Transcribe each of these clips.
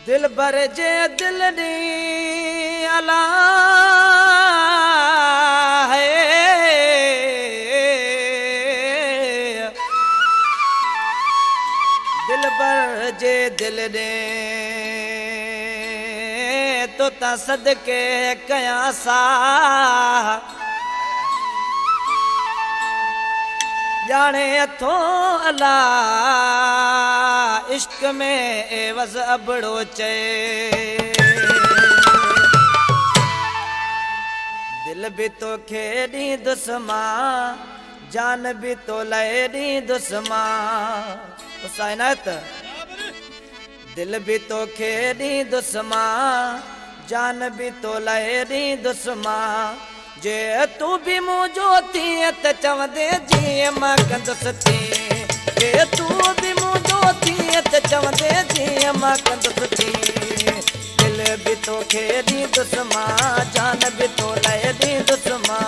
दिल भर जे दिल नी अला है दिल भर जे दिल ने तो ता सदके कया सा जाने अथो अला इश्क में एवज अबड़ो चे दिल भी तो खेड़ी दुश्मा जान भी तो लहरी दुश्मा हुसैनत दिल भी तो खेड़ी दुश्मा जान भी तो लहरी दुश्मा जे तू भी मुझो थी त चवंदे जी मां कंदुसि थी जे तू भी मुझो थी त चवंदे जी मां कंदुसि थी दिल भी तो खेड़ी दुश्मा जान भी तो लहरी दुश्मा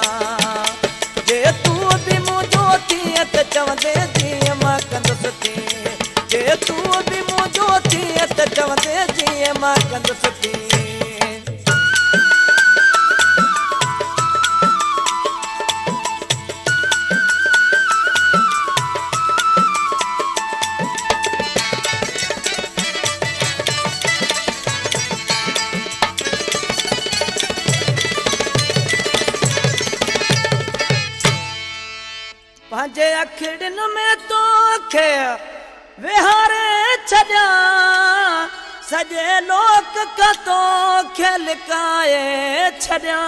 जे तू भी मुझो थी त चवंदे जी मां कंदुसि थी जे तू भी मुझो थी त चवंदे जी मां कंदुसि थी पंहिंजे अखिड़िन में तोखे विहारे छॾिया सॼे लोक खां तोखे लिकाए छॾिया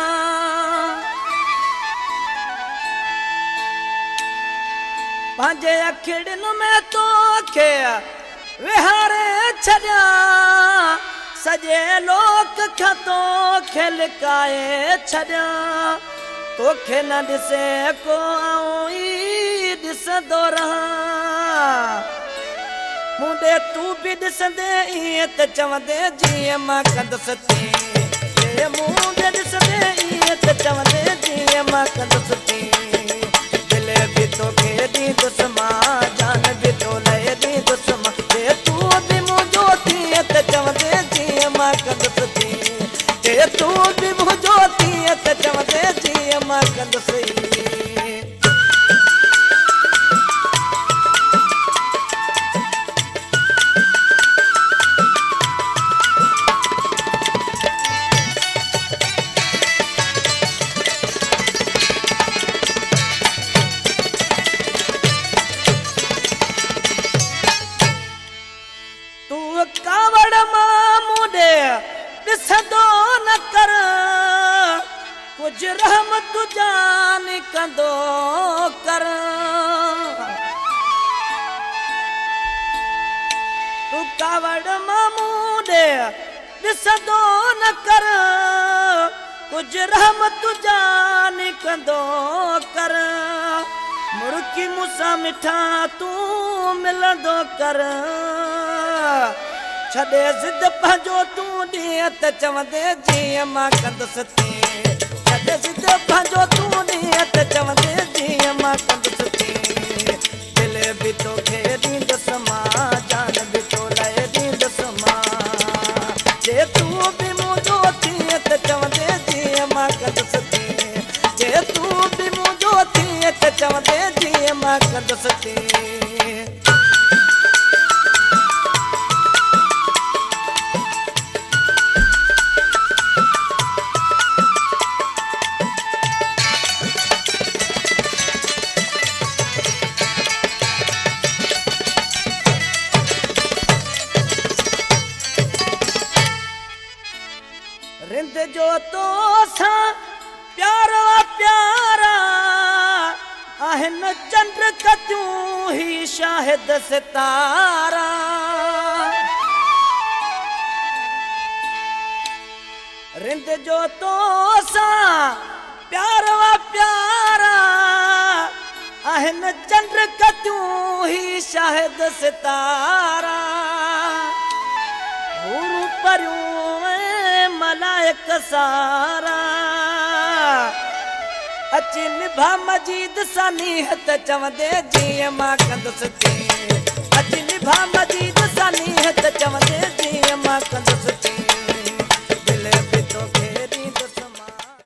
पंहिंजे अखिड़िन में तोखे विहारे छॾिया सॼे लोक खां तोखे लिकाए छॾिया तोखे न ॾिसे को ॾिसंदो रहां मुंडे तू भी ॾिसंदे ईअं त चवंदे जीअं मां कंदुसि थी मुंडे ॾिसंदे ईअं त चवंदे जीअं मां कंदुसि थी दिल भी तोखे ॾींदुसि मां जान भी तो लहे ॾींदुसि जे तू भी मुंहिंजो थी त चवंदे जीअं मां कंदुसि थी जे तू भी मुंहिंजो थी त चवंदे जीअं मां कंदुसि कावड़ मां मुंडे ॾिसंदो न कर कुझु रहमत जान कंदो कर तू कावड़ मां मुंडे ॾिसंदो न कर कुझु रहमत जान कंदो कर मुड़की मूंसां मिठा तूं मिलंदो कर छॾे ज़िद पंहिंजो तूं ॾींहं त चवंदे जीअं मां कंदुसि थी छॾे ज़िद पंहिंजो तूं ॾींहं त चवंदे जीअं मां कंदुसि थी दिल भी तोखे ॾींदुसि मां जान भी तो लहे ॾींदुसि मां जे तू भी मुंहिंजो थी त चवंदे जीअं मां कंदुसि थी जे तू भी मुंहिंजो थी त चवंदे जीअं मां कंदुसि थी रिंद जो तो सां प्यारा प्यारा आहिनि चंड कतियूं ही शाहिद सितारा रिंद जो तो सां प्यारा प्यारा आहिनि चंड कतियूं ही शाहिद सितारा हुरू परियूं मलाइक सारा अची निभा मजीद सानी हथ चवंदे जीअं मां कंदुसि थी